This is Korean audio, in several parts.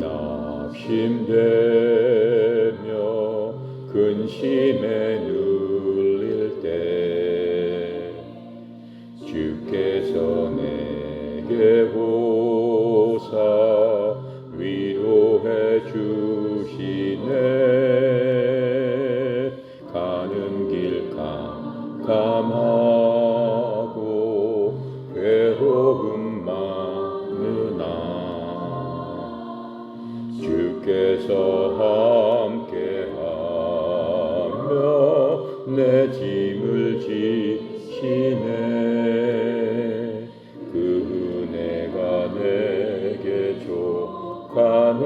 낙심되며 근심에 눌릴 때 주께서 내게 오사 위로해 주시네. 가는 길 캄캄하고 괴로움 많으나 주께서 함께하며 내 짐을 지시네. 그 은혜가 내게 족하네.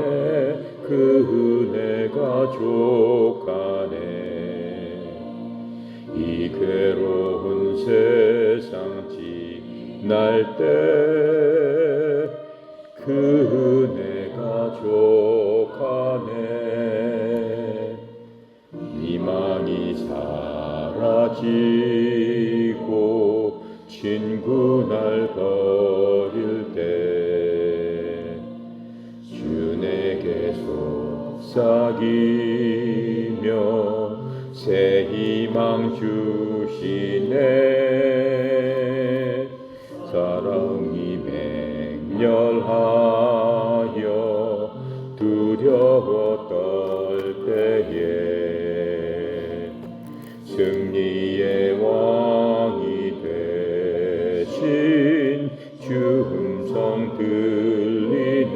그 은혜가 족하네. 이 괴로운 세상 지날 때 그 은혜가 족하네. 희망이 사라지고 친구 날 버릴 때 주 내게 속삭이며 새 희망 주시네. 사랑이 맹렬하여 두려워 떨 때에 승리의 왕이 되신 주 음성 들리네.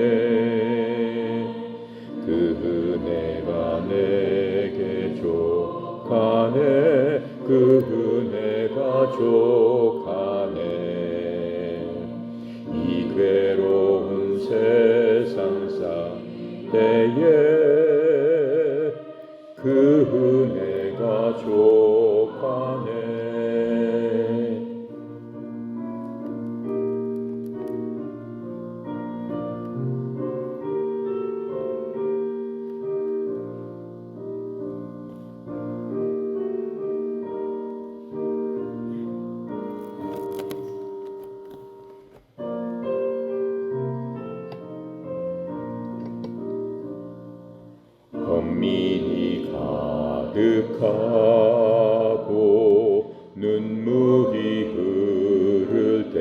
그 은혜가 내게 족하네. 그 은혜가 족하네. 이 괴로운 세상 때에 그 은혜가 족하네. 범민이 가득하고 눈물이 흐를 때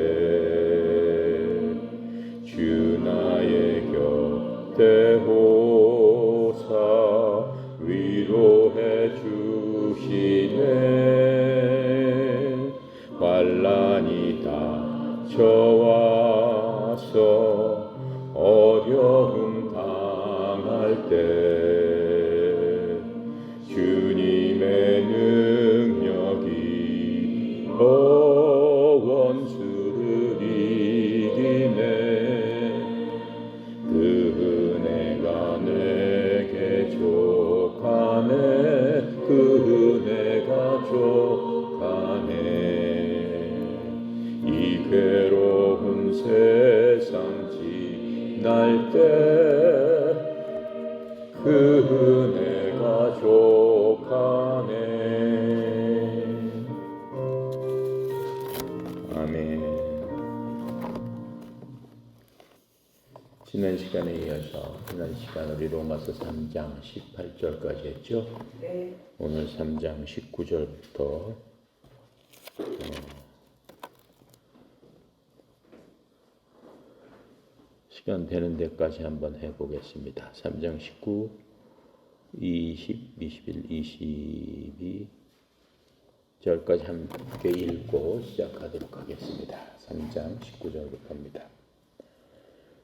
주 나의 곁에 오사 위로해 주시네. 환난이 닥쳐와서 어려움 당할 때 주님의 능력이 원수를 이기네. 그 은혜가 내게 족하네. 그 은혜가 족하네. 이 괴로운 세상 지날 때 그 은혜가 족하네. 아멘. 지난 시간에 이어서 지난 시간 우리 로마서 3장 18절까지 했죠? 네. 오늘 3장 19절부터 시간 되는 데까지 한번 해보겠습니다. 3장 19, 20, 21, 22절까지 함께 읽고 시작하도록 하겠습니다. 3장 19절부터입니다.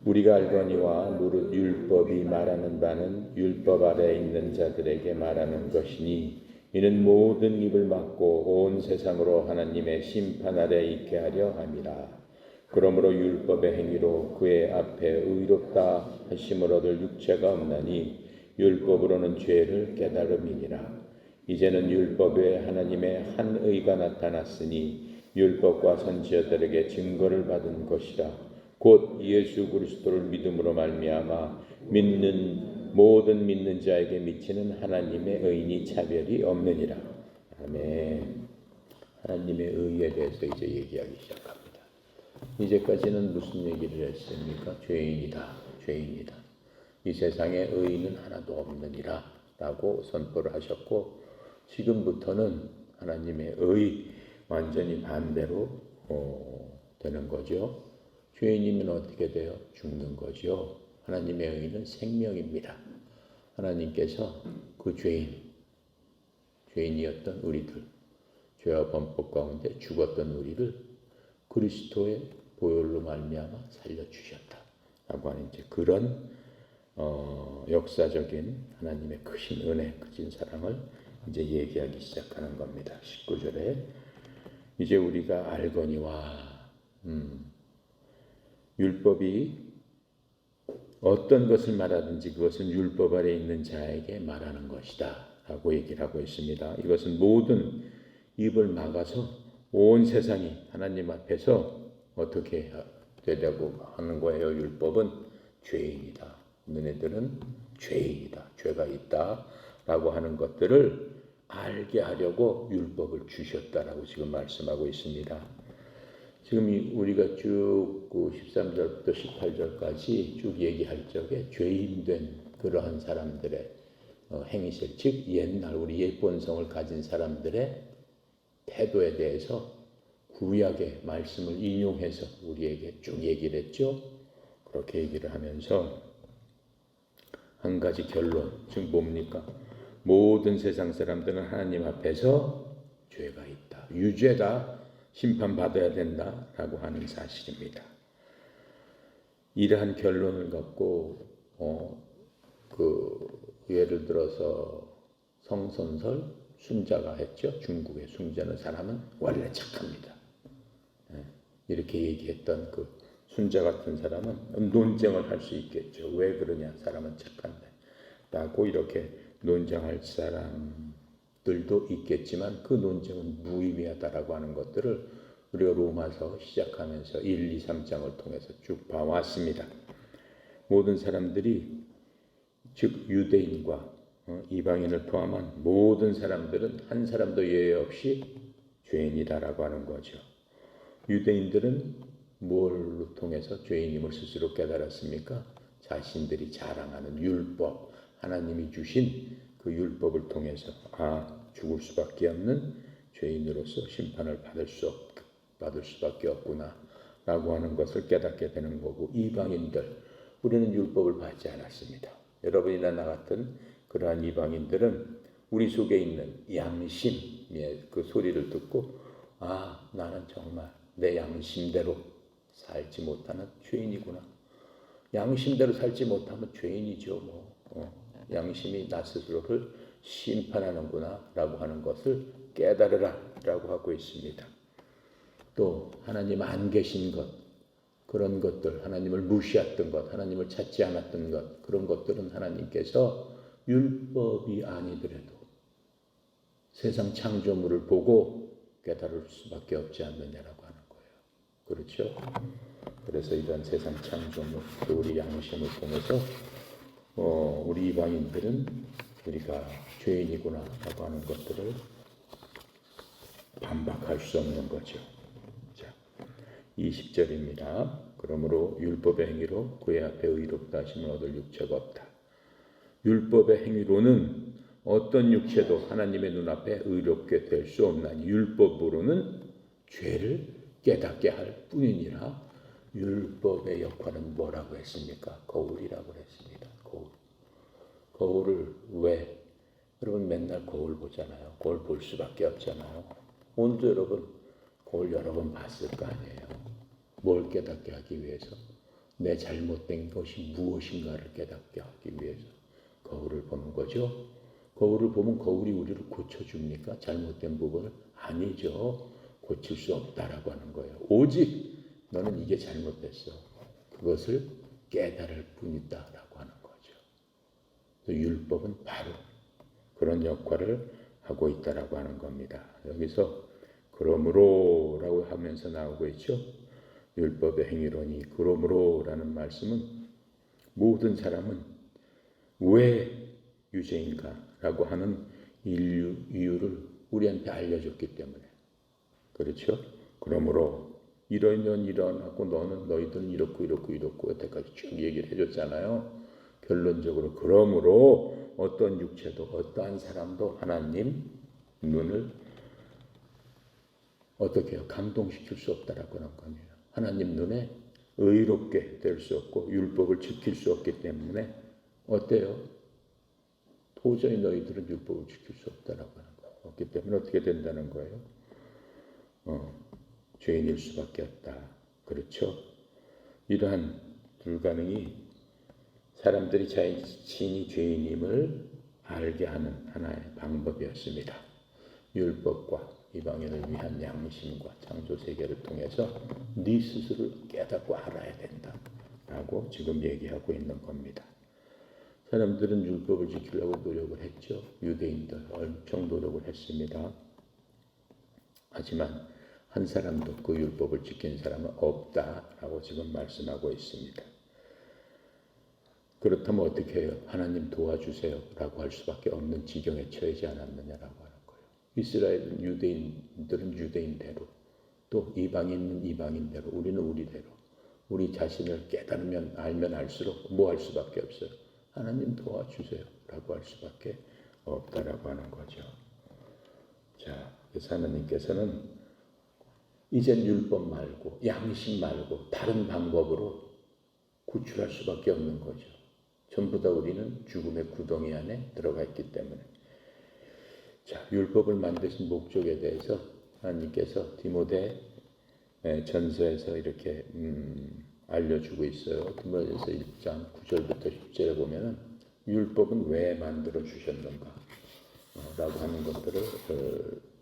우리가 알거니와 무릇 율법이 말하는 바는 율법 아래에 있는 자들에게 말하는 것이니 이는 모든 입을 막고 온 세상으로 하나님의 심판 아래 있게 하려 함이라. 그러므로 율법의 행위로 그의 앞에 의롭다 하심을 얻을 육체가 없나니 율법으로는 죄를 깨달음이니라. 이제는 율법에 하나님의 한 의가 나타났으니 율법과 선지자들에게 증거를 받은 것이라. 곧 예수 그리스도를 믿음으로 말미암아 모든 믿는 자에게 미치는 하나님의 의인이 차별이 없느니라. 아멘. 하나님의 의에 대해서 이제 얘기하기 시작합니다. 이제까지는 무슨 얘기를 했습니까? 죄인이다. 이 세상에 의인은 하나도 없느니라 라고 선포를 하셨고, 지금부터는 하나님의 의 완전히 반대로 되는 거죠. 죄인이면 어떻게 돼요? 죽는 거죠. 하나님의 의는 생명입니다. 하나님께서 그 죄인이었던 우리들, 죄와 범법 가운데 죽었던 우리를 그리스도의 보혈로 말미암아 살려주셨다라고 하는 이제 그런 역사적인 하나님의 크신 은혜, 크신 사랑을 이제 얘기하기 시작하는 겁니다. 19절에 이제 우리가 알거니와 율법이 어떤 것을 말하든지 그것은 율법 아래 있는 자에게 말하는 것이다 라고 얘기를 하고 있습니다. 이것은 모든 입을 막아서 온 세상이 하나님 앞에서 어떻게 되려고 하는 거예요. 율법은 죄인이다. 너네들은 죄인이다. 죄가 있다 라고 하는 것들을 알게 하려고 율법을 주셨다라고 지금 말씀하고 있습니다. 지금 우리가 쭉 13절부터 18절까지 쭉 얘기할 적에 죄인된 그러한 사람들의 행실, 즉 옛날 우리 옛 본성을 가진 사람들의 태도에 대해서 구약의 말씀을 인용해서 우리에게 쭉 얘기를 했죠. 그렇게 얘기를 하면서 한 가지 결론, 즉 뭡니까? 모든 세상 사람들은 하나님 앞에서 죄가 있다. 유죄다. 심판받아야 된다라고 하는 사실입니다. 이러한 결론을 갖고 예를 들어서 성선설 순자가 했죠. 중국의 순자는 사람은 원래 착합니다. 이렇게 얘기했던 그 순자 같은 사람은 논쟁을 할 수 있겠죠. 왜 그러냐? 사람은 착한데 라고 이렇게 논쟁할 사람들도 있겠지만 그 논쟁은 무의미하다라고 하는 것들을 우리가 로마서 시작하면서 1, 2, 3장을 통해서 쭉 봐왔습니다. 모든 사람들이 즉 유대인과 이방인을 포함한 모든 사람들은 한 사람도 예외 없이 죄인이다라고 하는 거죠. 유대인들은 뭘로 통해서 죄인임을 스스로 깨달았습니까? 자신들이 자랑하는 율법, 하나님이 주신 그 율법을 통해서 죽을 수밖에 없는 죄인으로서 심판을 받을 수밖에 없구나 라고 하는 것을 깨닫게 되는 거고, 이방인들, 우리는 율법을 받지 않았습니다. 여러분이나 나 같은 그러한 이방인들은 우리 속에 있는 양심의 그 소리를 듣고 나는 정말 내 양심대로 살지 못하는 죄인이구나. 양심대로 살지 못하면 죄인이죠. 양심이 나 스스로를 심판하는구나 라고 하는 것을 깨달으라 라고 하고 있습니다. 또 하나님 안 계신 것, 그런 것들, 하나님을 무시했던 것, 하나님을 찾지 않았던 것, 그런 것들은 하나님께서 율법이 아니더라도 세상 창조물을 보고 깨달을 수밖에 없지 않느냐라고 하는 거예요. 그렇죠? 그래서 이런 세상 창조물, 또 우리 양심을 통해서 우리 이방인들은 우리가 죄인이구나라고 하는 것들을 반박할 수 없는 거죠. 자, 20절입니다. 그러므로 율법의 행위로 그의 앞에 의롭다 하심을 얻을 육체가 없다. 율법의 행위로는 어떤 육체도 하나님의 눈앞에 의롭게 될 수 없나니 율법으로는 죄를 깨닫게 할 뿐이니라. 율법의 역할은 뭐라고 했습니까? 거울이라고 했습니다. 거울을 왜? 여러분 맨날 거울 보잖아요. 거울 볼 수밖에 없잖아요. 오늘도 여러분 거울 여러 번 봤을 거 아니에요. 뭘 깨닫게 하기 위해서? 내 잘못된 것이 무엇인가를 깨닫게 하기 위해서 거울을 보는 거죠. 거울을 보면 거울이 우리를 고쳐줍니까? 잘못된 부분을? 아니죠. 고칠 수 없다라고 하는 거예요. 오직 너는 이게 잘못됐어. 그것을 깨달을 뿐이다라고 하는 거죠. 율법은 바로 그런 역할을 하고 있다라고 하는 겁니다. 여기서 그러므로라고 하면서 나오고 있죠. 율법의 행위로니 그러므로라는 말씀은 모든 사람은 왜 유죄인가라고 하는 이유를 우리한테 알려줬기 때문에 그렇죠. 그러므로 이러면 이러하고 너희들은 이렇고 여태까지 쭉 얘기를 해줬잖아요. 결론적으로 그러므로 어떤 육체도 어떠한 사람도 하나님 눈을 어떻게 해요? 감동시킬 수 없다라고 하는 겁니다. 하나님 눈에 의롭게 될 수 없고 율법을 지킬 수 없기 때문에 어때요? 도저히 너희들은 율법을 지킬 수 없다라고 하는 거예요. 없기 때문에 어떻게 된다는 거예요? 죄인일 수밖에 없다. 그렇죠? 이러한 불가능이 사람들이 자신이 죄인임을 알게 하는 하나의 방법이었습니다. 율법과 이방인을 위한 양심과 창조세계를 통해서 네 스스로 깨닫고 알아야 된다라고 지금 얘기하고 있는 겁니다. 사람들은 율법을 지키려고 노력을 했죠. 유대인들 엄청 노력을 했습니다. 하지만 한 사람도 그 율법을 지킨 사람은 없다라고 지금 말씀하고 있습니다. 그렇다면 어떻게 해요? 하나님 도와주세요 라고 할 수밖에 없는 지경에 처하지 않았느냐라고 하는 거예요. 이스라엘 유대인들은 유대인대로, 또 이방인은 이방인대로, 우리는 우리대로 우리 자신을 깨달으면 알면 알수록 뭐 할 수밖에 없어요? 하나님 도와주세요 라고 할 수밖에 없다라고 하는 거죠. 자, 그래서 하나님께서는 이젠 율법 말고 양심 말고 다른 방법으로 구출할 수밖에 없는 거죠. 전부 다 우리는 죽음의 구덩이 안에 들어가 있기 때문에. 자, 율법을 만드신 목적에 대해서 하나님께서 디모데 전서에서 이렇게 알려주고 있어요. 디모데전서 1장 9절부터 10절에 보면은 율법은 왜 만들어 주셨는가 라고 하는 것들을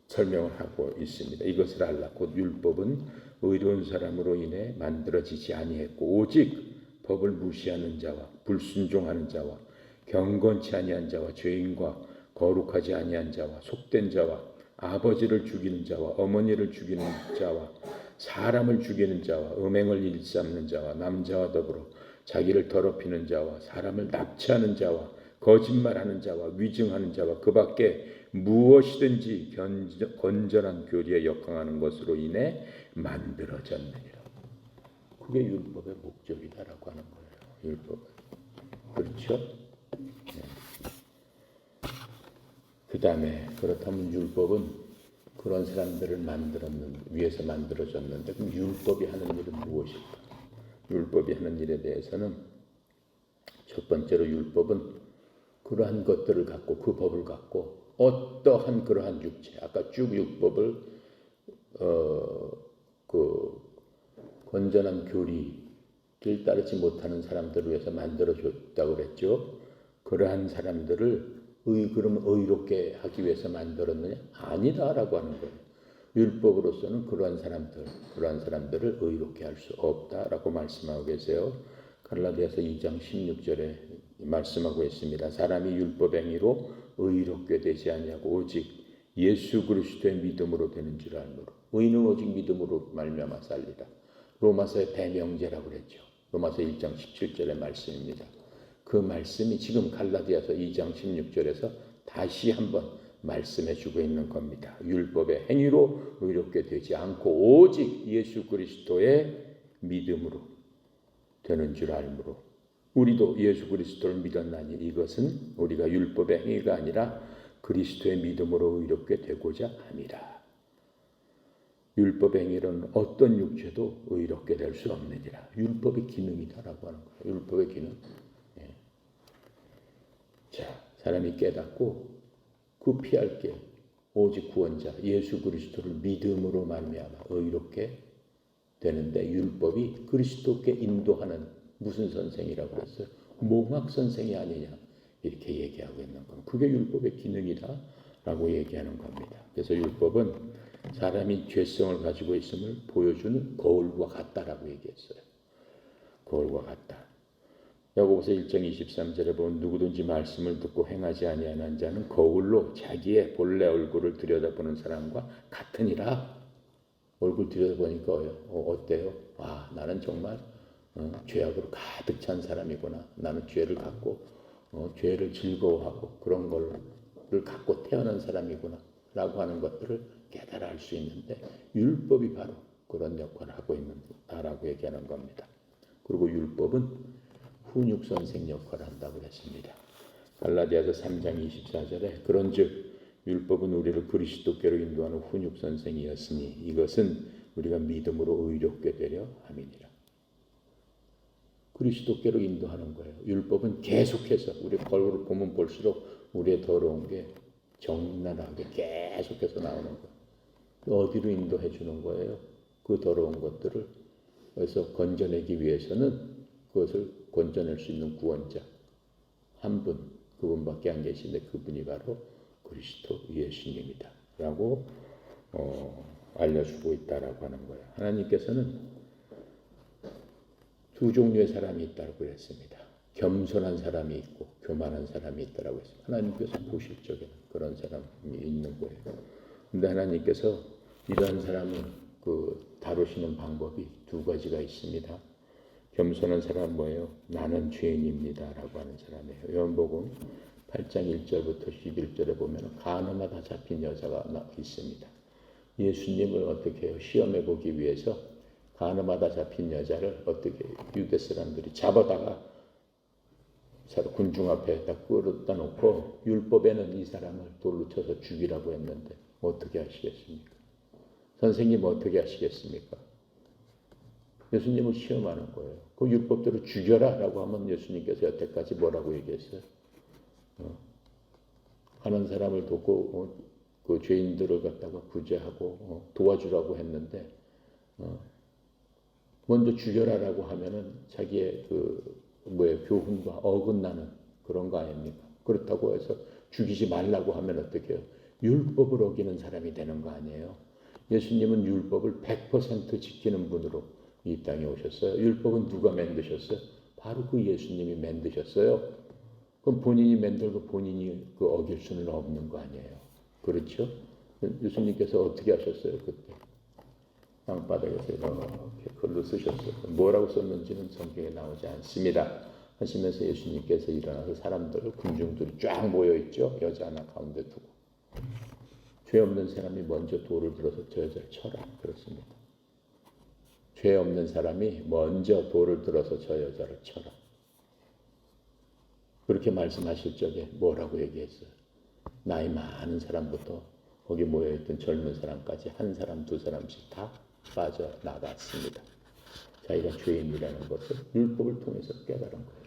설명을 하고 있습니다. 이것을 알라. 곧 율법은 의로운 사람으로 인해 만들어지지 아니했고 오직 법을 무시하는 자와 불순종하는 자와 경건치 아니한 자와 죄인과 거룩하지 아니한 자와 속된 자와 아버지를 죽이는 자와 어머니를 죽이는 자와 사람을 죽이는 자와 음행을 일삼는 자와 남자와 더불어 자기를 더럽히는 자와 사람을 납치하는 자와 거짓말하는 자와 위증하는 자와 그 밖에 무엇이든지 건전한 교리에 역행하는 것으로 인해 만들어졌느니라. 그게 율법의 목적이다라고 하는 거예요. 율법은. 그렇죠? 네. 그 다음에 그렇다면 율법은 그런 사람들을 위해서 만들어졌는데 그럼 율법이 하는 일은 무엇일까? 율법이 하는 일에 대해서는 첫 번째로 율법은 그러한 것들을 갖고 그 법을 갖고 어떠한 그러한 육체 아까 쭉 율법을 그 건전한 교리를 따르지 못하는 사람들을 위해서 만들어줬다고 그랬죠. 그러한 사람들을 그러면 의롭게 하기 위해서 만들었느냐? 아니다라고 하는 거예요. 율법으로서는 그러한 사람들을 의롭게 할 수 없다라고 말씀하고 계세요. 갈라디아서 2장 16절에 말씀하고 있습니다. 사람이 율법 행위로 의롭게 되지 아니하고 오직 예수 그리스도의 믿음으로 되는 줄 알므로 의인은 오직 믿음으로 말미암아 살리라. 로마서의 대명제라고 그랬죠. 로마서 1장 17절의 말씀입니다. 그 말씀이 지금 갈라디아서 2장 16절에서 다시 한번 말씀해 주고 있는 겁니다. 율법의 행위로 의롭게 되지 않고 오직 예수 그리스도의 믿음으로 되는 줄 알므로 우리도 예수 그리스도를 믿었나니 이것은 우리가 율법의 행위가 아니라 그리스도의 믿음으로 의롭게 되고자 함이라. 율법의 행위로는 어떤 육체도 의롭게 될 수 없느니라. 율법의 기능이다라고 하는 거예요. 율법의 기능. 자, 사람이 깨닫고 그 피할 길 오직 구원자 예수 그리스도를 믿음으로 말미암아 의롭게 되는데 율법이 그리스도께 인도하는 무슨 선생이라고 했어요? 몽학 선생이 아니냐 이렇게 얘기하고 있는 겁니다. 그게 율법의 기능이다라고 얘기하는 겁니다. 그래서 율법은 사람이 죄성을 가지고 있음을 보여주는 거울과 같다라고 얘기했어요. 거울과 같다. 야고보서 1장 23절에 보면 누구든지 말씀을 듣고 행하지 아니하는 자는 거울로 자기의 본래 얼굴을 들여다보는 사람과 같으니라. 얼굴 들여다보니까 어때요? 아, 나는 정말 죄악으로 가득 찬 사람이구나. 나는 죄를 갖고 죄를 즐거워하고 그런 거를 갖고 태어난 사람이구나 라고 하는 것들을 깨달아 알 수 있는데 율법이 바로 그런 역할을 하고 있는다라고 얘기하는 겁니다. 그리고 율법은 훈육 선생 역할을 한다고 그랬습니다. 갈라디아서 3장 24절에 그런즉 율법은 우리를 그리스도께로 인도하는 훈육 선생이었으니 이것은 우리가 믿음으로 의롭게 되려 함이니라. 그리스도께로 인도하는 거예요. 율법은 계속해서 우리 거울을 보면 볼수록 우리의 더러운 게 적나라하게 계속해서 나오는 거예요. 어디로 인도해 주는 거예요? 그 더러운 것들을. 그래서 건져내기 위해서는 그것을 건져낼 수 있는 구원자 한 분, 그분밖에 안 계신데 그분이 바로 그리스도 예수님이다 라고 알려주고 있다라고 하는 거예요. 하나님께서는 두 종류의 사람이 있다고 그랬습니다. 겸손한 사람이 있고 교만한 사람이 있다고 했습니다. 하나님께서 보실 적에는 그런 사람이 있는 거예요. 그런데 하나님께서 이러한 사람을 다루시는 방법이 두 가지가 있습니다. 겸손한 사람은 뭐예요? 나는 죄인입니다 라고 하는 사람이에요. 요한복음 8장 1절부터 11절에 보면 가늠하다 잡힌 여자가 있습니다. 예수님을 어떻게 해요? 시험해 보기 위해서 가늠하다 잡힌 여자를 어떻게 유대 사람들이 잡아다가 군중 앞에다 끌어다 놓고 율법에는 이 사람을 돌로 쳐서 죽이라고 했는데 어떻게 하시겠습니까? 선생님 어떻게 하시겠습니까? 예수님을 시험하는 거예요. 그 율법대로 죽여라 라고 하면 예수님께서 여태까지 뭐라고 얘기했어요? 하는 사람을 돕고 그 죄인들을 갖다가 구제하고 도와주라고 했는데 먼저 죽여라라고 하면은 자기의 교훈과 어긋나는 그런 거 아닙니까? 그렇다고 해서 죽이지 말라고 하면 어떻게 해요? 율법을 어기는 사람이 되는 거 아니에요? 예수님은 율법을 100% 지키는 분으로 이 땅에 오셨어요. 율법은 누가 만드셨어요? 바로 그 예수님이 만드셨어요. 그럼 본인이 만들고 본인이 어길 수는 없는 거 아니에요? 그렇죠? 예수님께서 어떻게 하셨어요? 그때 땅바닥에서 이렇게 글로 쓰셨어요. 뭐라고 썼는지는 성경에 나오지 않습니다. 하시면서 예수님께서 일어나서 사람들, 군중들이 쫙 모여있죠. 여자 하나 가운데 두고. 죄 없는 사람이 먼저 돌을 들어서 저 여자를 쳐라. 그렇습니다. 죄 없는 사람이 먼저 돌을 들어서 저 여자를 쳐라. 그렇게 말씀하실 적에 뭐라고 얘기했어요? 나이 많은 사람부터 거기 모여있던 젊은 사람까지 한 사람, 두 사람씩 다 빠져나갔습니다. 자기가 죄인이라는 것을 율법을 통해서 깨달은 거예요.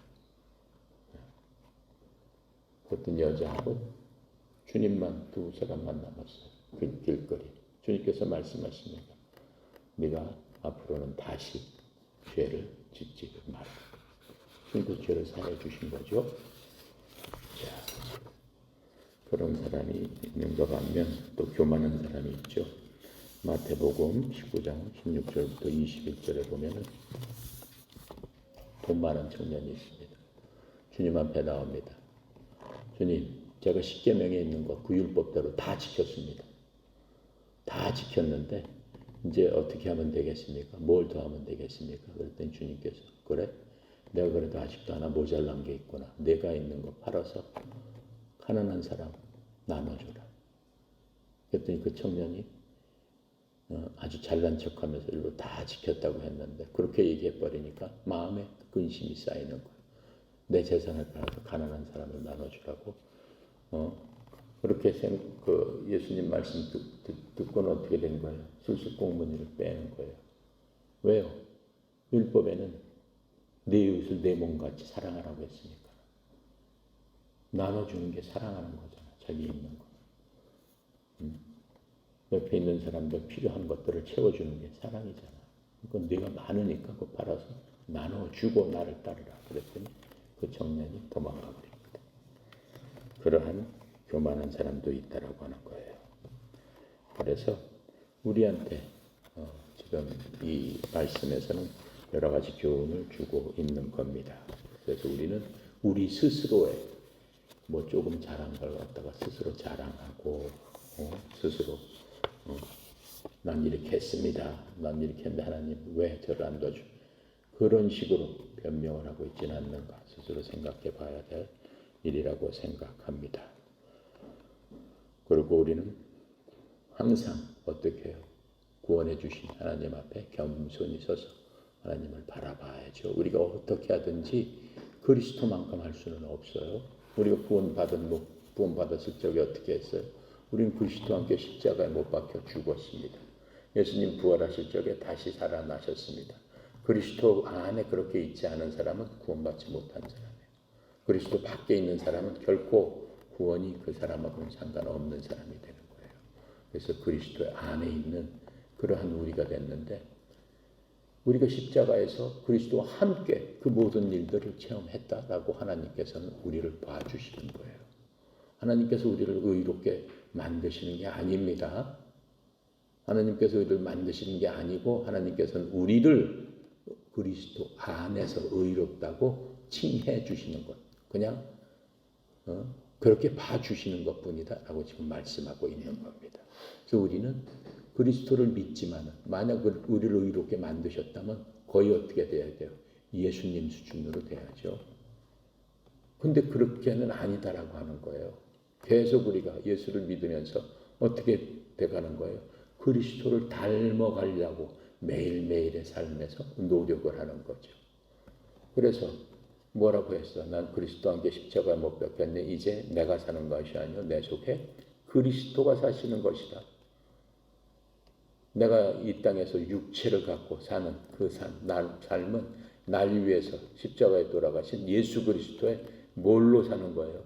어떤 여자하고 주님만 두 사람만 남았어요. 그 길거리. 주님께서 말씀하십니다. 네가 앞으로는 다시 죄를 짓지 마라. 주님께서 죄를 사해 주신 거죠. 자, 그런 사람이 있는가 하면 또 교만한 사람이 있죠. 마태복음 19장 16절부터 21절에 보면은 돈 많은 청년이 있습니다. 주님 앞에 나옵니다. 주님, 제가 십계명에 있는 것, 그 율법대로 다 지켰습니다. 다 지켰는데 이제 어떻게 하면 되겠습니까? 뭘 더 하면 되겠습니까? 그랬더니 주님께서 그래? 내가 그래도 아직도 하나 모자란 게 있구나. 내가 있는 거 팔아서 가난한 사람 나눠줘라. 그랬더니 그 청년이 아주 잘난 척하면서 일로 다 지켰다고 했는데 그렇게 얘기해버리니까 마음에 근심이 쌓이는 거예요. 내 재산을 팔아서 가난한 사람을 나눠주라고. 그렇게 예수님 말씀 듣고는 어떻게 된 거예요? 술수꽁무니를 빼는 거예요. 왜요? 율법에는 내 이웃을 내 몸같이 사랑하라고 했으니까. 나눠주는 게 사랑하는 거잖아. 자기 있는 거. 옆에 있는 사람들 필요한 것들을 채워주는 게 사랑이잖아. 그러니까 네가 많으니까 그거 팔아서 나눠주고 나를 따르라. 그랬더니 그 청년이 도망가 버립니다. 그러한 교만한 사람도 있다라고 하는 거예요. 그래서 우리한테 지금 이 말씀에서는 여러 가지 교훈을 주고 있는 겁니다. 그래서 우리는 우리 스스로의 조금 잘한 걸 갖다가 스스로 자랑하고 스스로 난 이렇게 했습니다. 난 이렇게 했는데 하나님 왜 저를 안 도와줘? 그런 식으로 변명을 하고 있지는 않는가 스스로 생각해 봐야 될 일이라고 생각합니다. 그리고 우리는 항상 어떻게 해요? 구원해 주신 하나님 앞에 겸손히 서서 하나님을 바라봐야죠. 우리가 어떻게 하든지 그리스도만큼 할 수는 없어요. 우리가 구원받았을 적에 어떻게 했어요? 우리는 그리스도와 함께 십자가에 못 박혀 죽었습니다. 예수님 부활하실 적에 다시 살아나셨습니다. 그리스도 안에 그렇게 있지 않은 사람은 구원받지 못한 사람이에요. 그리스도 밖에 있는 사람은 결코 구원이 그 사람하고는 상관없는 사람이 되는 거예요. 그래서 그리스도 안에 있는 그러한 우리가 됐는데, 우리가 십자가에서 그리스도와 함께 그 모든 일들을 체험했다라고 하나님께서는 우리를 봐주시는 거예요. 하나님께서 우리를 의롭게 만드시는 게 아닙니다. 하나님께서 우리를 만드시는 게 아니고 하나님께서는 우리를 그리스도 안에서 의롭다고 칭해 주시는 것. 그냥 그렇게 봐주시는 것뿐이다라고 지금 말씀하고 있는 겁니다. 그래서 우리는 그리스도를 믿지만 만약 우리를 의롭게 만드셨다면 거의 어떻게 돼야 돼요? 예수님 수준으로 돼야죠. 근데 그렇게는 아니다라고 하는 거예요. 계속 우리가 예수를 믿으면서 어떻게 돼가는 거예요? 그리스도를 닮아가려고 매일매일의 삶에서 노력을 하는 거죠. 그래서 뭐라고 했어? 난 그리스도와 함께 십자가에 못 박혔네. 이제 내가 사는 것이 아니요 내 속에 그리스도가 사시는 것이다. 내가 이 땅에서 육체를 갖고 사는 그 삶은 날 위해서 십자가에 돌아가신 예수 그리스도의 뭘로 사는 거예요?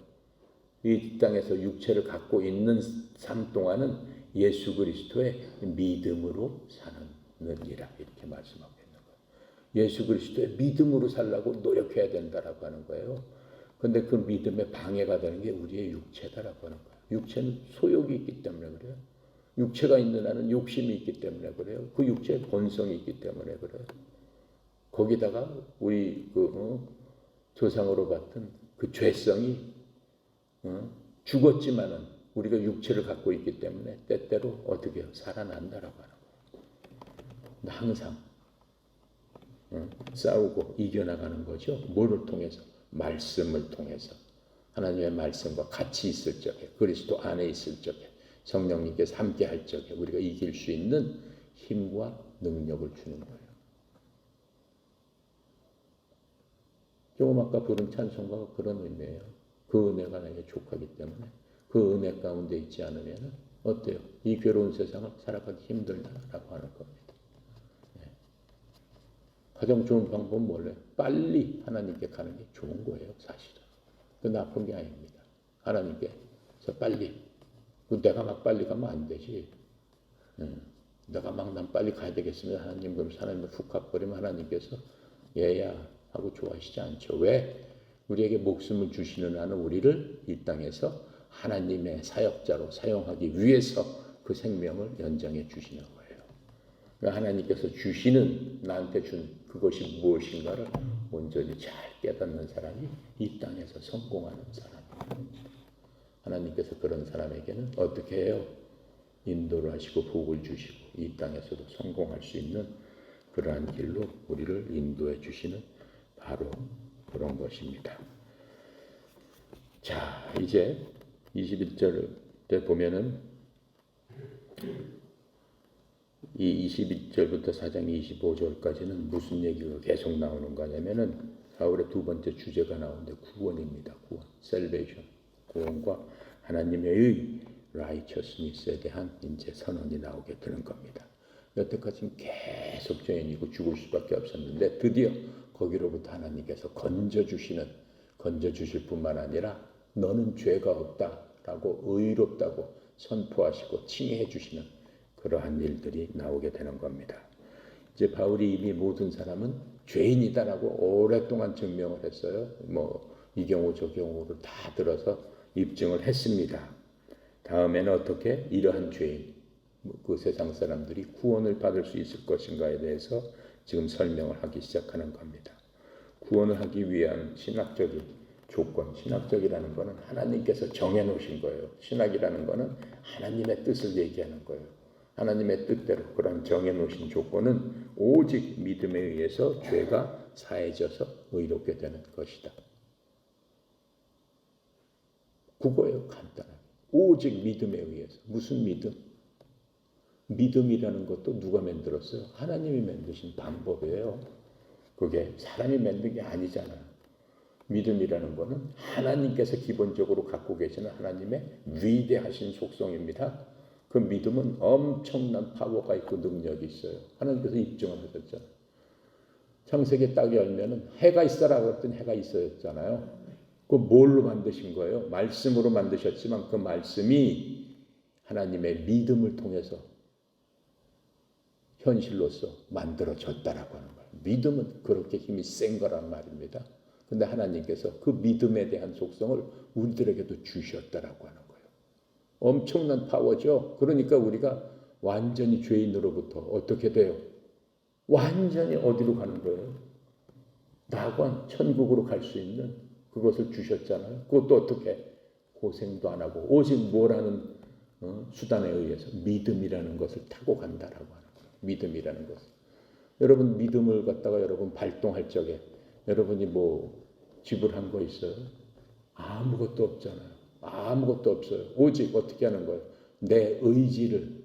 이 땅에서 육체를 갖고 있는 삶 동안은 예수 그리스도의 믿음으로 사는이라 이렇게 말씀하고 있는 거예요. 예수 그리스도의 믿음으로 살라고 노력해야 된다라고 하는 거예요. 그런데 그 믿음에 방해가 되는 게 우리의 육체다라고 하는 거예요. 육체는 소욕이 있기 때문에 그래요. 육체가 있는 한은 욕심이 있기 때문에 그래요. 그 육체에 본성이 있기 때문에 그래요. 거기다가 우리 조상으로 받은 그 죄성이 죽었지만은 우리가 육체를 갖고 있기 때문에 때때로 어떻게 해요? 살아난다라고 하는 거예요. 항상 싸우고 이겨나가는 거죠. 뭐를 통해서? 말씀을 통해서. 하나님의 말씀과 같이 있을 적에, 그리스도 안에 있을 적에, 성령님께서 함께 할 적에 우리가 이길 수 있는 힘과 능력을 주는 거예요. 조금 아까 부른 찬송가가 그런 의미예요. 그 은혜가 나에게 족하기 때문에 그 은혜 가운데 있지 않으면 어때요? 이 괴로운 세상을 살아가기 힘들다라고 하는 겁니다. 네. 가장 좋은 방법은 뭐래요? 빨리 하나님께 가는 게 좋은 거예요, 사실은. 그 나쁜 게 아닙니다. 하나님께서 빨리. 내가 막 빨리 가면 안 되지. 내가 막 난 빨리 가야 되겠습니다. 하나님, 그럼 하나님을 훅 가버리면 하나님께서 얘야 하고 좋아하시지 않죠. 왜? 우리에게 목숨을 주시는 한은 우리를 이 땅에서 하나님의 사역자로 사용하기 위해서 그 생명을 연장해 주시는 거예요. 그러니까 하나님께서 주시는, 나한테 준 그것이 무엇인가를 온전히 잘 깨닫는 사람이 이 땅에서 성공하는 사람입니다. 하나님께서 그런 사람에게는 어떻게 해요? 인도를 하시고 복을 주시고 이 땅에서도 성공할 수 있는 그러한 길로 우리를 인도해 주시는 바로 그런 것입니다. 자, 이제 21절 때 보면은 이 21절부터 4장 25절까지는 무슨 얘기가 계속 나오는 거냐면은 바울의 두 번째 주제가 나오는데 구원입니다. 구원, salvation. 구원과 하나님의 righteousness에 대한 이제 선언이 나오게 되는 겁니다. 여태까지는 계속 죄인이고 죽을 수밖에 없었는데 드디어 거기로부터 하나님께서 건져주실 뿐만 아니라 너는 죄가 없다라고 의롭다고 선포하시고 칭해 주시는 그러한 일들이 나오게 되는 겁니다. 이제 바울이 이미 모든 사람은 죄인이다라고 오랫동안 증명을 했어요. 이 경우 저 경우를 다 들어서 입증을 했습니다. 다음에는 어떻게 이러한 죄인, 그 세상 사람들이 구원을 받을 수 있을 것인가에 대해서 지금 설명을 하기 시작하는 겁니다. 구원을 하기 위한 신학적인 조건, 신학적이라는 것은 하나님께서 정해놓으신 거예요. 신학이라는 것은 하나님의 뜻을 얘기하는 거예요. 하나님의 뜻대로 그런 정해놓으신 조건은 오직 믿음에 의해서 죄가 사해져서 의롭게 되는 것이다. 그거예요, 간단하게. 오직 믿음에 의해서. 무슨 믿음? 믿음이라는 것도 누가 만들었어요? 하나님이 만드신 방법이에요. 그게 사람이 만든 게 아니잖아요. 믿음이라는 것은 하나님께서 기본적으로 갖고 계시는 하나님의 위대하신 속성입니다. 그 믿음은 엄청난 파워가 있고 능력이 있어요. 하나님께서 입증을 하셨잖아요. 창세기 딱 열면은 해가 있어라 그랬더니 해가 있었잖아요. 그 뭘로 만드신 거예요? 말씀으로 만드셨지만 그 말씀이 하나님의 믿음을 통해서 현실로서 만들어졌다라고 하는 거예요. 믿음은 그렇게 힘이 센 거란 말입니다. 근데 하나님께서 그 믿음에 대한 속성을 우리들에게도 주셨다라고 하는 거예요. 엄청난 파워죠. 그러니까 우리가 완전히 죄인으로부터 어떻게 돼요? 완전히 어디로 가는 거예요? 낙원, 천국으로 갈 수 있는 그것을 주셨잖아요. 그것도 어떻게? 고생도 안 하고 오직 뭐라는 수단에 의해서 믿음이라는 것을 타고 간다라고 하는 거예요. 믿음이라는 것을. 여러분 믿음을 갖다가 여러분 발동할 적에 여러분이 뭐 지불한 거 있어요? 아무것도 없잖아요. 아무것도 없어요. 오직 어떻게 하는 거예요? 내 의지를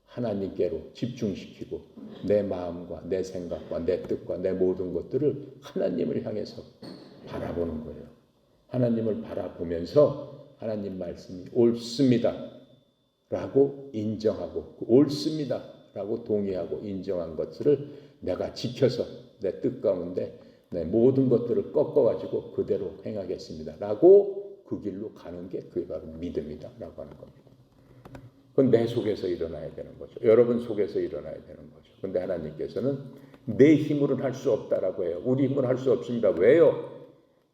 하나님께로 집중시키고 내 마음과 내 생각과 내 뜻과 내 모든 것들을 하나님을 향해서 바라보는 거예요. 하나님을 바라보면서 하나님 말씀이 옳습니다 라고 인정하고 옳습니다 라고 동의하고 인정한 것들을 내가 지켜서 내 뜻 가운데 내 모든 것들을 꺾어가지고 그대로 행하겠습니다 라고 그 길로 가는 게 그게 바로 믿음이다 라고 하는 겁니다. 그건 내 속에서 일어나야 되는 거죠. 여러분 속에서 일어나야 되는 거죠. 그런데 하나님께서는 내 힘으로는 할 수 없다라고 해요. 우리 힘으로 할 수 없습니다. 왜요?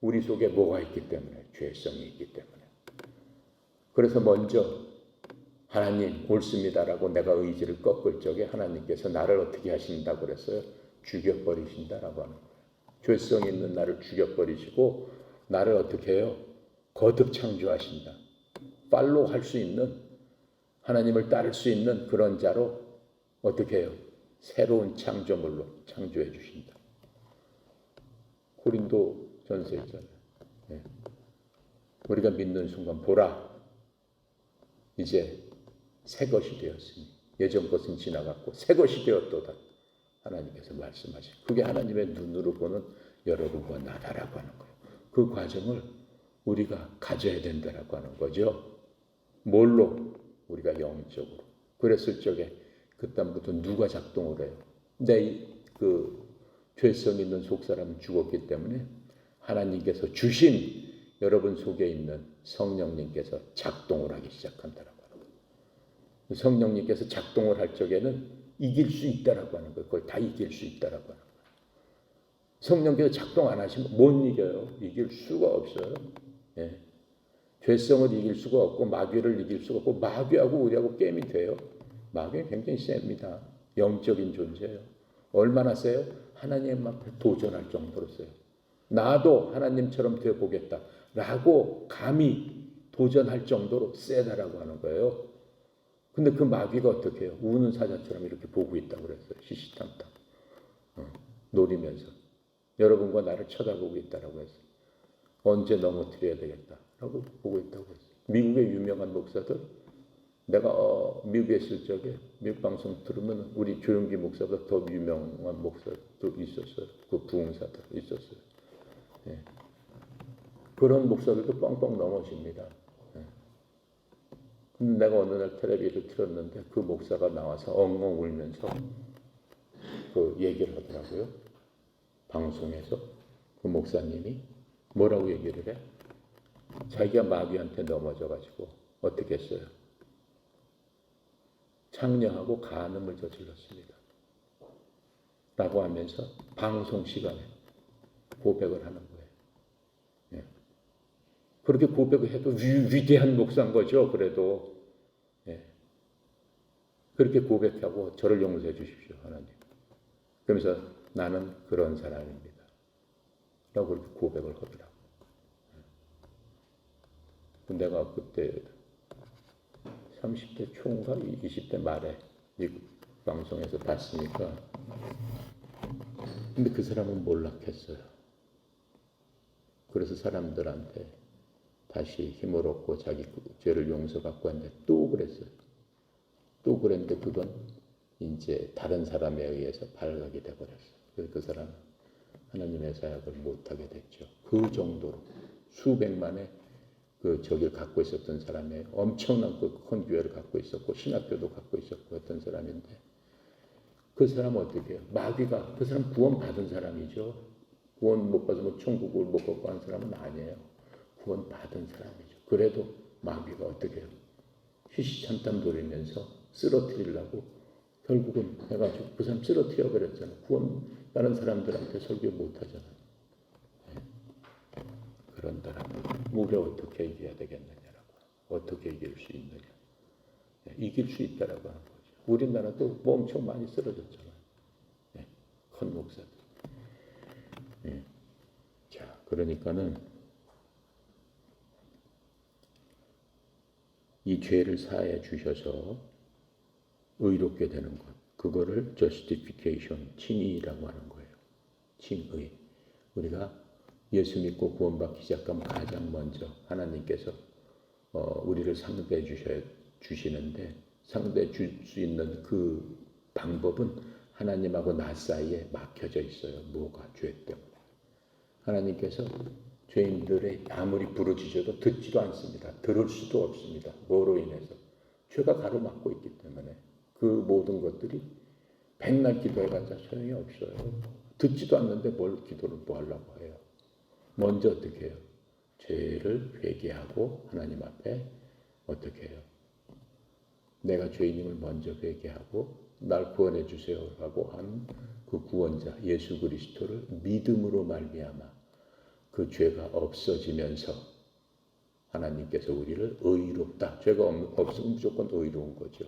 우리 속에 뭐가 있기 때문에, 죄성이 있기 때문에. 그래서 먼저 하나님 옳습니다라고 내가 의지를 꺾을 적에 하나님께서 나를 어떻게 하신다고 그랬어요? 죽여버리신다라고 하는 거예요. 죄성 있는 나를 죽여버리시고 나를 어떻게 해요? 거듭 창조하신다. 팔로우 할 수 있는, 하나님을 따를 수 있는 그런 자로 어떻게 해요? 새로운 창조물로 창조해 주신다. 고린도 전서 있잖아요. 네. 우리가 믿는 순간 보라 이제 새 것이 되었으니 예전 것은 지나갔고 새 것이 되었도다. 하나님께서 말씀하시죠. 그게 하나님의 눈으로 보는 여러분과 나다라고 하는 거예요. 그 과정을 우리가 가져야 된다라고 하는 거죠. 뭘로? 우리가 영적으로. 그랬을 적에 그다음부터 누가 작동을 해요? 내 그 죄성 있는 속사람은 죽었기 때문에 하나님께서 주신 여러분 속에 있는 성령님께서 작동을 하기 시작한다라고 하는 거예요. 성령님께서 작동을 할 적에는 이길 수 있다라고 하는 거예요. 그걸 다 이길 수 있다라고 하는 거예요. 성령께서 작동 안 하시면 못 이겨요. 이길 수가 없어요. 예. 죄성을 이길 수가 없고 마귀를 이길 수가 없고 마귀하고 우리하고 게임이 돼요. 마귀는 굉장히 셉니다. 영적인 존재예요. 얼마나 세요? 하나님 앞에 도전할 정도로 세요. 나도 하나님처럼 되어보겠다 라고 감히 도전할 정도로 세다라고 하는 거예요. 근데 그 마귀가 어떻게 해요? 우는 사자처럼 이렇게 보고 있다고 그랬어요. 시시탐탐 노리면서 여러분과 나를 쳐다보고 있다라고 했어요. 언제 넘어뜨려야 되겠다라고 보고 있다고 했어요. 미국의 유명한 목사들, 내가 미국에 있을 적에 미국 방송 들으면 우리 조용기 목사보다 더 유명한 목사도 있었어요. 그 부흥사들 있었어요. 예. 그런 목사들도 뻥뻥 넘어집니다. 예. 근데 내가 어느 날 텔레비를 틀었는데 그 목사가 나와서 엉엉 울면서 그 얘기를 하더라고요. 방송에서 그 목사님이 뭐라고 얘기를 해? 자기가 마귀한테 넘어져가지고 어떻게 했어요? 창녀하고 간음을 저질렀습니다. 라고 하면서 방송 시간에 고백을 하는 거예요. 예. 그렇게 고백을 해도 위대한 목사인 거죠. 그래도 예. 그렇게 고백하고 저를 용서해 주십시오, 하나님. 그러면서 나는 그런 사람입니다. 라고 그렇게 고백을 하더라고요. 내가 그때 30대 초인가 20대 말에 미국 방송에서 봤으니까. 근데 그 사람은 몰락했어요. 그래서 사람들한테 다시 힘을 얻고 자기 죄를 용서받고 했는데 또 그랬어요. 또 그랬는데 그건 이제 다른 사람에 의해서 발각이 돼버렸어요. 그래서 그 사람은 하나님의 사역을 못하게 됐죠. 그 정도로 수백만의 그 저기를 갖고 있었던 사람이 엄청난 그 큰 교회를 갖고 있었고 신학교도 갖고 있었고 했던 사람인데 그 사람 어떻게 해요? 마귀가 그 사람 구원 받은 사람이죠. 구원 못 받으면 천국을 못 갖고 한 사람은 아니에요. 구원 받은 사람이죠. 그래도 마귀가 어떻게 해요? 휘시참탐 노리면서 쓰러뜨리려고 결국은 해가지고 그 사람 쓰러뜨려 버렸잖아요. 구원 받은 사람들한테 설교 못 하잖아요. 그런다라면 우리가 어떻게 이겨야 되겠느냐라고. 어떻게 이길 수 있느냐. 이길 수 있다라고 하는 거죠. 우리나라도 뭐 엄청 많이 쓰러졌잖아요. 큰 목사들. 자, 그러니까는 이 죄를 사해 주셔서 의롭게 되는 것. 그거를 justification, 칭의라고 하는 거예요. 칭의. 우리가 예수 믿고 구원받기 시작하면 가장 먼저 하나님께서 우리를 상대해 주시는데 상대해 줄 수 있는 그 방법은 하나님하고 나 사이에 막혀져 있어요. 뭐가? 죄 때문에. 하나님께서 죄인들의 아무리 부르짖어도 듣지도 않습니다. 들을 수도 없습니다. 뭐로 인해서? 죄가 가로막고 있기 때문에 그 모든 것들이 백날 기도해봤자 소용이 없어요. 듣지도 않는데 뭘 기도를 뭐 하려고 해요. 먼저 어떻게 해요? 죄를 회개하고 하나님 앞에 어떻게 해요? 내가 죄인임을 먼저 회개하고 날 구원해 주세요라고 한 그 구원자 예수 그리스도를 믿음으로 말미암아 그 죄가 없어지면서 하나님께서 우리를 의롭다. 죄가 없으면 무조건 의로운 거죠.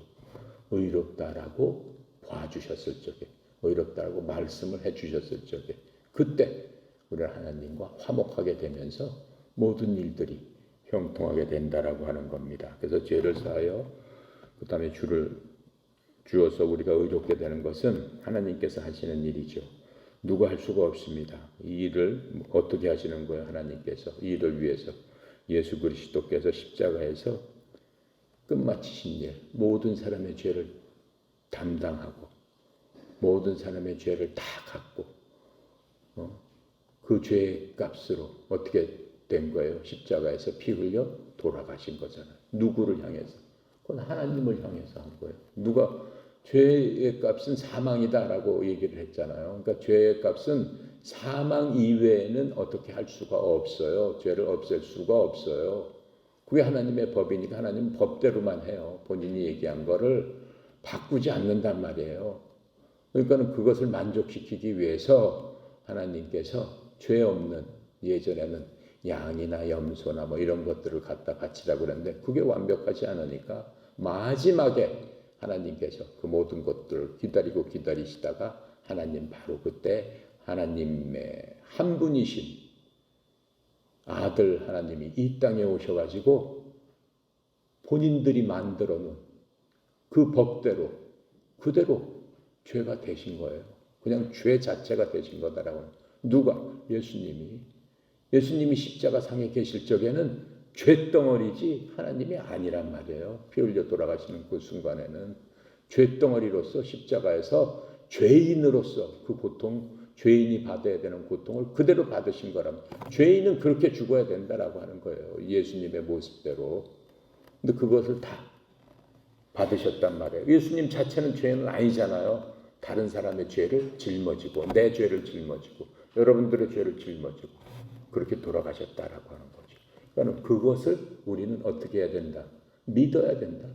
의롭다라고 봐주셨을 적에 의롭다라고 말씀을 해주셨을 적에 그때 우리는 하나님과 화목하게 되면서 모든 일들이 형통하게 된다라고 하는 겁니다. 그래서 죄를 사하여 그 다음에 주를 주어서 우리가 의롭게 되는 것은 하나님께서 하시는 일이죠. 누가 할 수가 없습니다. 이 일을 어떻게 하시는 거예요? 하나님께서 이 일을 위해서 예수 그리스도께서 십자가에서 끝마치신 일, 모든 사람의 죄를 담당하고 모든 사람의 죄를 다 갖고 그 죄의 값으로 어떻게 된 거예요? 십자가에서 피 흘려 돌아가신 거잖아요. 누구를 향해서? 그건 하나님을 향해서 한 거예요. 누가 죄의 값은 사망이다라고 얘기를 했잖아요. 그러니까 죄의 값은 사망 이외에는 어떻게 할 수가 없어요. 죄를 없앨 수가 없어요. 그게 하나님의 법이니까 하나님은 법대로만 해요. 본인이 얘기한 거를 바꾸지 않는단 말이에요. 그러니까 그것을 만족시키기 위해서 하나님께서 죄 없는 예전에는 양이나 염소나 뭐 이런 것들을 갖다 바치라고 그랬는데 그게 완벽하지 않으니까 마지막에 하나님께서 그 모든 것들을 기다리고 기다리시다가 하나님 바로 그때 하나님의 한 분이신 아들 하나님이 이 땅에 오셔가지고 본인들이 만들어 놓은 그 법대로 그대로 죄가 되신 거예요. 그냥 죄 자체가 되신 거다라고. 누가? 예수님이 십자가 상에 계실 적에는 죄덩어리지 하나님이 아니란 말이에요. 피 흘려 돌아가시는 그 순간에는 죄덩어리로서 십자가에서 죄인으로서 그 고통, 죄인이 받아야 되는 고통을 그대로 받으신 거라면 죄인은 그렇게 죽어야 된다라고 하는 거예요. 예수님의 모습대로. 근데 그것을 다 받으셨단 말이에요. 예수님 자체는 죄인은 아니잖아요. 다른 사람의 죄를 짊어지고 내 죄를 짊어지고 여러분들의 죄를 짊어지고 그렇게 돌아가셨다라고 하는 거죠. 그러니까 그것을 우리는 어떻게 해야 된다? 믿어야 된다.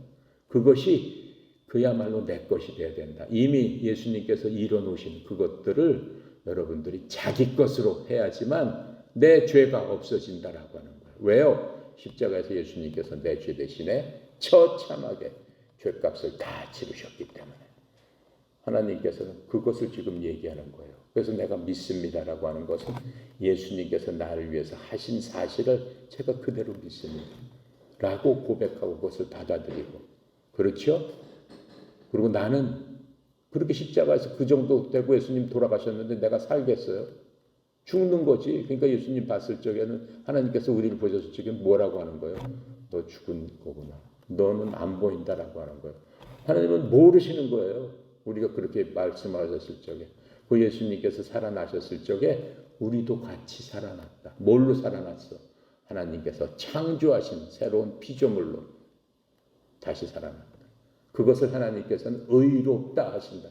그것이 그야말로 내 것이 돼야 된다. 이미 예수님께서 이뤄놓으신 그것들을 여러분들이 자기 것으로 해야지만 내 죄가 없어진다라고 하는 거예요. 왜요? 십자가에서 예수님께서 내 죄 대신에 처참하게 죄값을 다 치르셨기 때문에 하나님께서는 그것을 지금 얘기하는 거예요. 그래서 내가 믿습니다라고 하는 것은 예수님께서 나를 위해서 하신 사실을 제가 그대로 믿습니다. 라고 고백하고 그것을 받아들이고 그렇죠? 그리고 나는 그렇게 십자가에서 그 정도 되고 예수님 돌아가셨는데 내가 살겠어요? 죽는 거지. 그러니까 예수님 봤을 적에는 하나님께서 우리를 보셨을 적에 뭐라고 하는 거예요? 너 죽은 거구나. 너는 안 보인다라고 하는 거예요. 하나님은 모르시는 거예요. 우리가 그렇게 말씀하셨을 적에. 그 예수님께서 살아나셨을 적에 우리도 같이 살아났다. 뭘로 살아났어? 하나님께서 창조하신 새로운 피조물로 다시 살아났다. 그것을 하나님께서는 의롭다 하신다.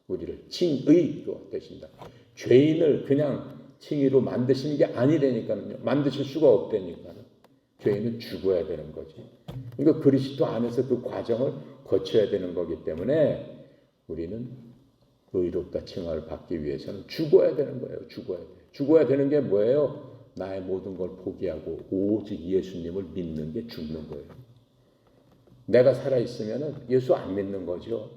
우리를 칭의로 되신다. 죄인을 그냥 칭의로 만드시는 게 아니라니까요. 만드실 수가 없다니까요. 죄인은 죽어야 되는 거지. 그러니까 그리스도 안에서 그 과정을 거쳐야 되는 거기 때문에 우리는 의롭다 칭함을 받기 위해서는 죽어야 되는 거예요. 죽어야 돼. 죽어야 되는 게 뭐예요? 나의 모든 걸 포기하고 오직 예수님을 믿는 게 죽는 거예요. 내가 살아있으면 예수 안 믿는 거죠.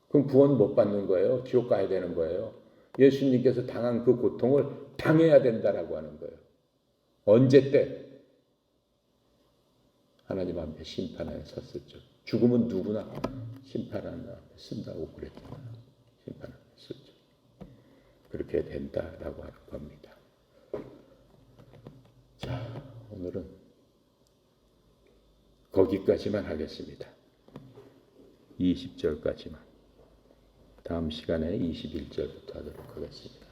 그럼 구원 못 받는 거예요. 지옥 가야 되는 거예요. 예수님께서 당한 그 고통을 당해야 된다라고 하는 거예요. 언제 때? 하나님 앞에 심판하에 섰을 적. 죽음은 누구나 심판하는 앞에 쓴다고 그랬잖아요. 심판 앞에 쓰죠. 그렇게 된다라고 하는 겁니다. 자, 오늘은 거기까지만 하겠습니다. 20절까지만. 다음 시간에 21절부터 하도록 하겠습니다.